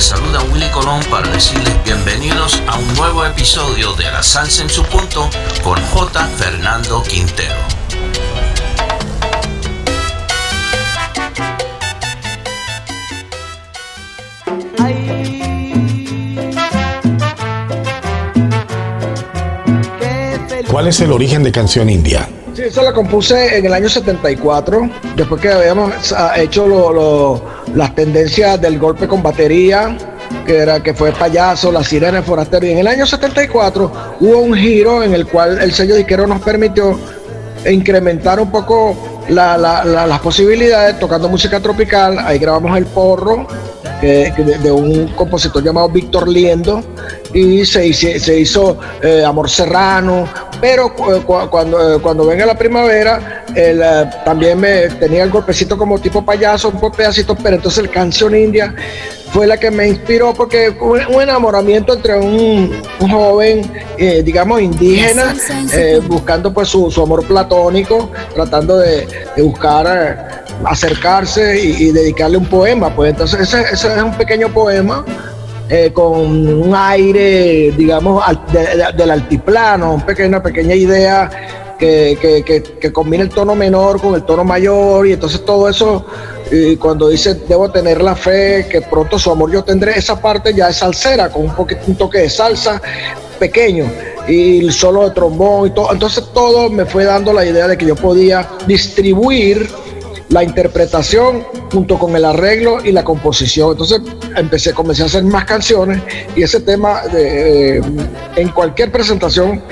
Les saluda Willy Colón para decirles bienvenidos a un nuevo episodio de La Salsa en su punto con J. Fernando Quintero. ¿Cuál es el origen de Canción India? Sí, eso la compuse en el año 74, después que habíamos hecho las tendencias del golpe con batería, que fue Payaso, La Sirena, El Forastero, y en el año 74 hubo un giro en el cual el sello disquero nos permitió incrementar un poco las posibilidades tocando música tropical. Ahí grabamos El Porro, de un compositor llamado Víctor Liendo, y se hizo Amor Serrano, pero cuando venga la primavera, también tenía el golpecito como tipo Payaso, un pedacito, pero entonces el Canción India fue la que me inspiró, porque un enamoramiento entre un joven, digamos, indígena, buscando pues su amor platónico, tratando de buscar acercarse y dedicarle un poema. Pues entonces ese es un pequeño poema con un aire, digamos, del altiplano, una pequeña idea que combina el tono menor con el tono mayor, y entonces todo eso, y cuando dice debo tener la fe que pronto su amor yo tendré, esa parte ya es salsera, con un toque de salsa pequeño, y el solo de trombón y todo. Entonces todo me fue dando la idea de que yo podía distribuir la interpretación junto con el arreglo y la composición. Entonces comencé a hacer más canciones, y ese tema en cualquier presentación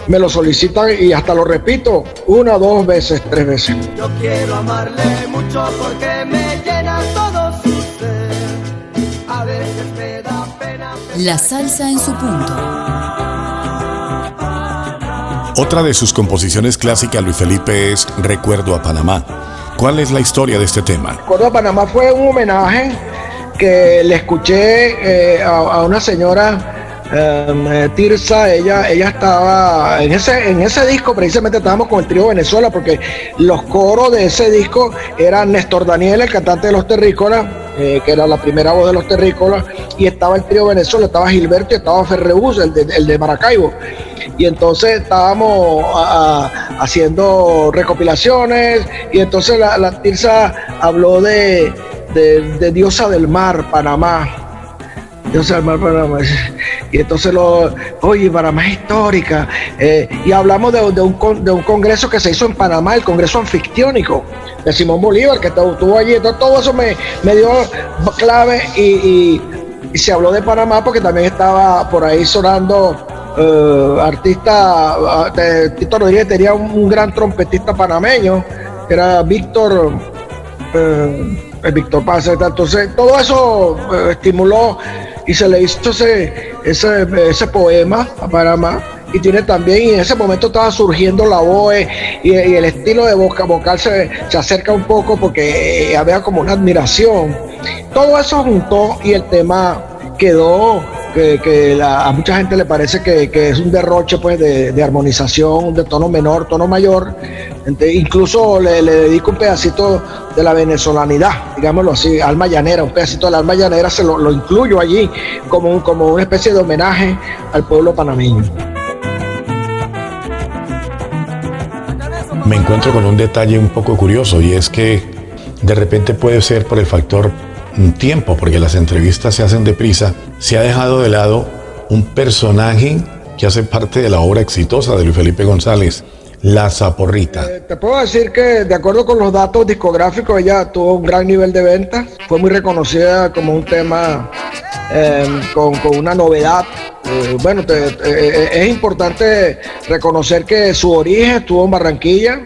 me lo solicitan, y hasta lo repito 1, 2 veces, 3 veces. Yo quiero amarle mucho porque me llena todo su ser. A veces me da pena. La salsa en su punto. Otra de sus composiciones clásicas, Luis Felipe, es Recuerdo a Panamá. ¿Cuál es la historia de este tema? Recuerdo a Panamá fue un homenaje que le escuché a una señora, Tirsa. Ella estaba en ese disco. Precisamente estábamos con el trío Venezuela, porque los coros de ese disco eran Néstor Daniel, el cantante de Los Terrícolas, que era la primera voz de Los Terrícolas, y estaba el trío Venezuela, estaba Gilberto y estaba Ferreús, el de Maracaibo. Y entonces estábamos haciendo recopilaciones, y entonces la Tirsa habló de Diosa del Mar, Panamá. Diosa del Mar, Panamá. Y entonces oye, Panamá es histórica. Y hablamos de un congreso que se hizo en Panamá, el Congreso Anfictiónico de Simón Bolívar, que estuvo allí. Entonces todo eso me dio clave, y se habló de Panamá porque también estaba por ahí sonando artista. Tito Rodríguez tenía un gran trompetista panameño, que era Víctor Paz. Entonces todo eso estimuló, y se le hizo ese poema a Panamá. Y tiene también, y en ese momento estaba surgiendo la voz, y el estilo de vocal se acerca un poco, porque había como una admiración. Todo eso juntó, y el tema quedó que a mucha gente le parece que es un derroche pues de armonización, de tono menor, tono mayor. Incluso le dedico un pedacito de la venezolanidad, digámoslo así, alma llanera, un pedacito de la alma llanera, se lo incluyo allí como una especie de homenaje al pueblo panameño. Me encuentro con un detalle un poco curioso, y es que de repente puede ser por el factor tiempo, porque las entrevistas se hacen deprisa. Se ha dejado de lado un personaje que hace parte de la obra exitosa de Luis Felipe González, La Zaporrita. Te puedo decir que, de acuerdo con los datos discográficos, ella tuvo un gran nivel de ventas. Fue muy reconocida como un tema con una novedad. Es importante reconocer que su origen estuvo en Barranquilla.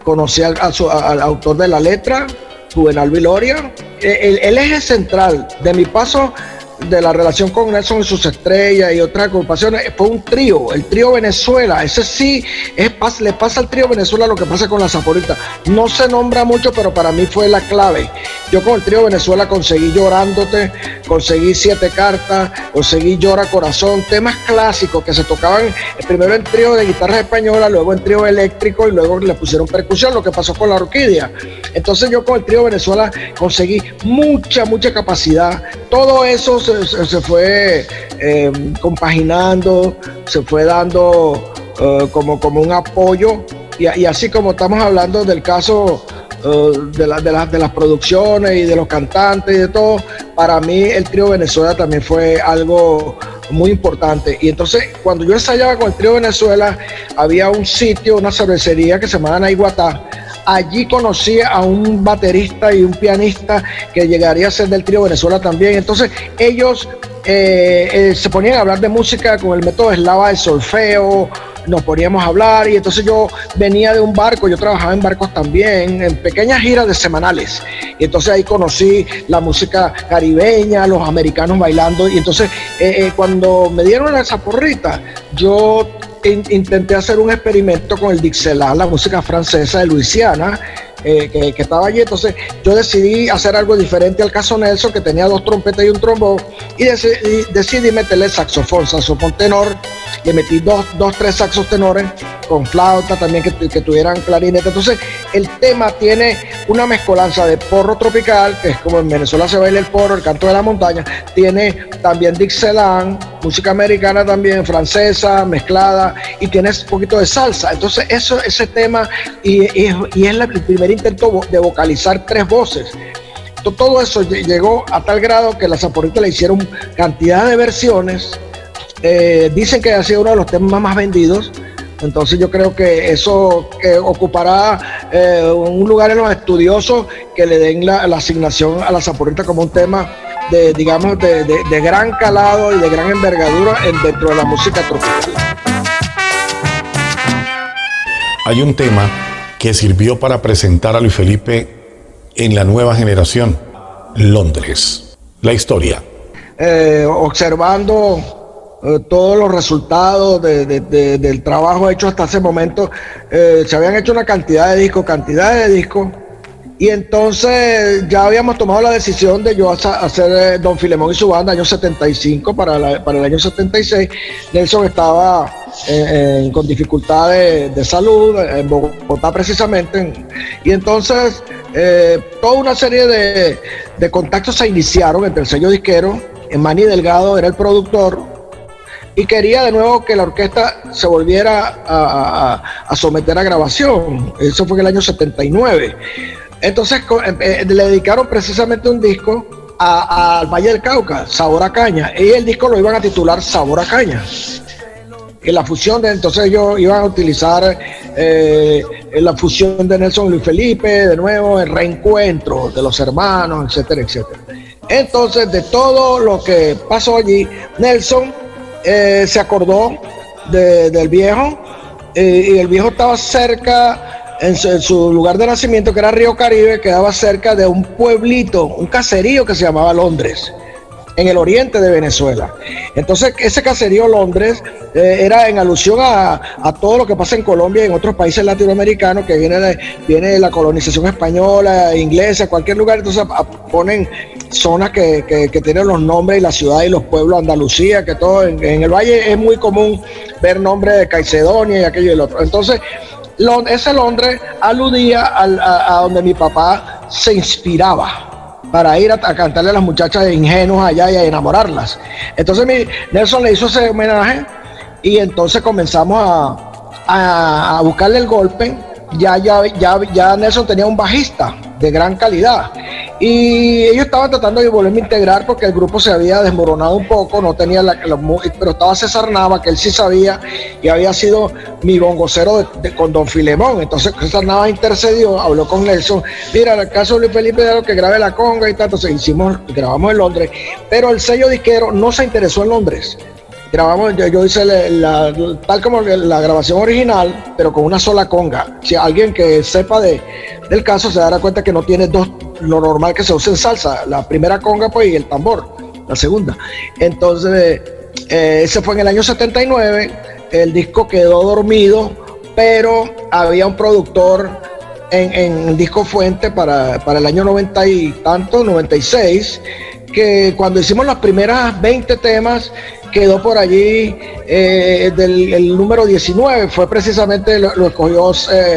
Conocí al autor de la letra, Juvenal Viloria. El eje central de mi paso de la relación con Nelson y sus estrellas y otras agrupaciones fue un trío, el trío Venezuela. Ese sí le pasa al trío Venezuela lo que pasa con La Zaporita. No se nombra mucho, pero para mí fue la clave. Yo con el trío Venezuela conseguí Llorándote, conseguí Siete Cartas, conseguí Llora Corazón, temas clásicos que se tocaban primero en trío de guitarra española, luego en trío eléctrico y luego le pusieron percusión, lo que pasó con la Orquídea. Entonces yo con el trío Venezuela conseguí mucha capacidad. Todo eso se fue compaginando, se fue dando como un apoyo, y así como estamos hablando del caso de las producciones y de los cantantes y de todo, para mí el trío Venezuela también fue algo muy importante. Y entonces cuando yo ensayaba con el trío Venezuela, había un sitio, una cervecería que se llamaba Naiguatá. Allí conocí a un baterista y un pianista que llegaría a ser del trío Venezuela también. Entonces ellos se ponían a hablar de música con el método eslava del solfeo, nos poníamos a hablar, y entonces yo venía de un barco, yo trabajaba en barcos también, en pequeñas giras de semanales, y entonces ahí conocí la música caribeña, los americanos bailando, y entonces cuando me dieron esa porrita, yo intenté hacer un experimento con el Dixieland, la música francesa de Luisiana, que estaba allí. Entonces yo decidí hacer algo diferente al caso Nelson, que tenía 2 trompetas y un trombón, y decidí meterle saxofón tenor. Le metí tres saxos tenores con flauta también que tuvieran clarinete. Entonces el tema tiene una mezcolanza de porro tropical, que es como en Venezuela se baila el porro, el canto de la montaña. Tiene también Dixieland, música americana también, francesa, mezclada, y tienes un poquito de salsa. Entonces ese tema, y es el primer intento de vocalizar 3 voces. Todo eso llegó a tal grado que la Saporita le hicieron cantidad de versiones. Dicen que ha sido uno de los temas más vendidos. Entonces yo creo que eso ocupará un lugar en los estudiosos que le den la asignación a la Saporita como un tema de gran calado y de gran envergadura dentro de la música tropical. Hay un tema que sirvió para presentar a Luis Felipe en la nueva generación, Londres. La historia. Observando todos los resultados del trabajo hecho hasta ese momento, se habían hecho una cantidad de discos, y entonces ya habíamos tomado la decisión de yo hacer Don Filemón y su banda, año 75, para el año 76. Nelson estaba con dificultades de salud, en Bogotá precisamente, y entonces toda una serie de contactos se iniciaron entre el sello disquero. Manny Delgado era el productor, y quería de nuevo que la orquesta se volviera a someter a grabación. Eso fue en el año 79. Entonces le dedicaron precisamente un disco al Valle del Cauca, Sabor a Caña, y el disco lo iban a titular Sabor a Caña. En la fusión entonces ellos iban a utilizar la fusión de Nelson y Luis Felipe, de nuevo el reencuentro de los hermanos, etcétera, etcétera. Entonces, de todo lo que pasó allí, Nelson se acordó del viejo, y el viejo estaba cerca, en su lugar de nacimiento, que era Río Caribe, quedaba cerca de un pueblito, un caserío que se llamaba Londres, en el oriente de Venezuela. Entonces ese caserío Londres era en alusión a todo lo que pasa en Colombia y en otros países latinoamericanos, que viene de la colonización española, inglesa, cualquier lugar. Entonces ponen zonas que tienen los nombres y la ciudad y los pueblos, Andalucía, que todo en el valle es muy común ver nombres de Caicedonia y aquello y el otro. Entonces ese Londres aludía a donde mi papá se inspiraba para ir a cantarle a las muchachas ingenuas allá y a enamorarlas. Entonces Nelson le hizo ese homenaje, y entonces comenzamos a buscarle el golpe. Ya Nelson tenía un bajista de gran calidad, y ellos estaban tratando de volverme a integrar porque el grupo se había desmoronado un poco, no tenía pero estaba César Nava, que él sí sabía y había sido mi bongocero con Don Filemón. Entonces César Nava intercedió, habló con Nelson: mira, en el caso de Luis Felipe, de lo que grabe la conga y tal. Entonces grabamos en Londres, pero el sello disquero no se interesó en Londres. Grabamos, yo hice tal como la grabación original, pero con una sola conga. Si alguien que sepa del caso se dará cuenta que no tiene dos, lo normal que se usa en salsa, la primera conga pues y el tambor, la segunda. Entonces ese fue en el año 79, el disco quedó dormido, pero había un productor en Disco Fuente para el año 90 y tanto, 96, que cuando hicimos las primeras 20 temas, quedó por allí el número 19, fue precisamente, lo escogió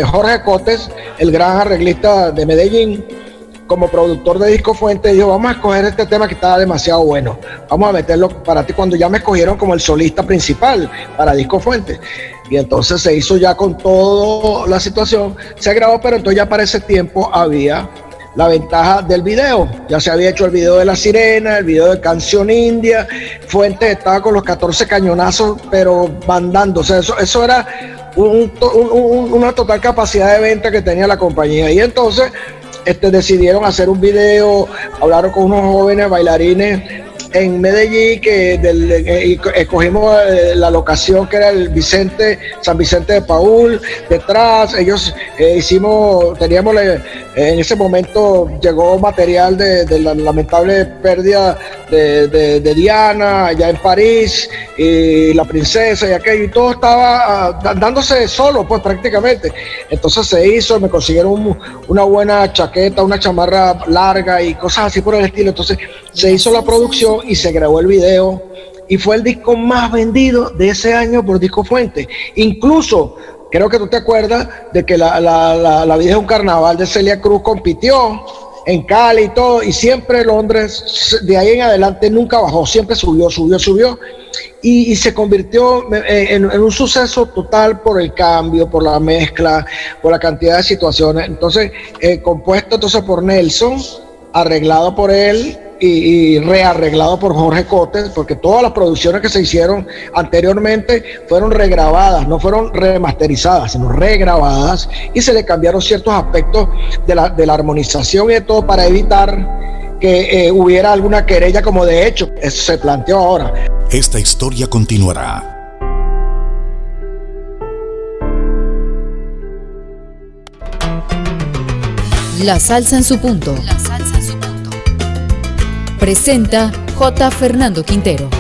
Jorge Cotes, el gran arreglista de Medellín, como productor de Disco Fuente. Dijo, vamos a escoger este tema que estaba demasiado bueno, vamos a meterlo para ti, cuando ya me escogieron como el solista principal para Disco Fuente. Y entonces se hizo ya con toda la situación, se grabó, pero entonces ya para ese tiempo había la ventaja del video. Ya se había hecho el video de La Sirena, el video de Canción India. Fuentes estaba con los 14 cañonazos, pero mandando. O sea, eso era una total capacidad de venta que tenía la compañía. Y entonces decidieron hacer un video, hablaron con unos jóvenes bailarines en Medellín, que escogimos la locación que era el San Vicente de Paúl. Detrás ellos teníamos en ese momento llegó material de la lamentable pérdida de Diana allá en París, y la princesa y aquello, y todo estaba dándose solo, pues prácticamente. Entonces se hizo, me consiguieron una buena chaqueta, una chamarra larga y cosas así por el estilo. Entonces se hizo la producción y se grabó el video, y fue el disco más vendido de ese año por Disco Fuente. Incluso creo que tú te acuerdas de que la vida es un carnaval de Celia Cruz compitió en Cali y todo, y siempre Londres, de ahí en adelante nunca bajó, siempre subió, y se convirtió en un suceso total por el cambio, por la mezcla, por la cantidad de situaciones. Entonces, compuesto entonces por Nelson, arreglado por él y rearreglado por Jorge Cotes, porque todas las producciones que se hicieron anteriormente fueron regrabadas, no fueron remasterizadas, sino regrabadas, y se le cambiaron ciertos aspectos de la armonización y de todo para evitar que hubiera alguna querella, como de hecho eso se planteó ahora. Esta historia continuará. La salsa en su punto. Presenta J. Fernando Quintero.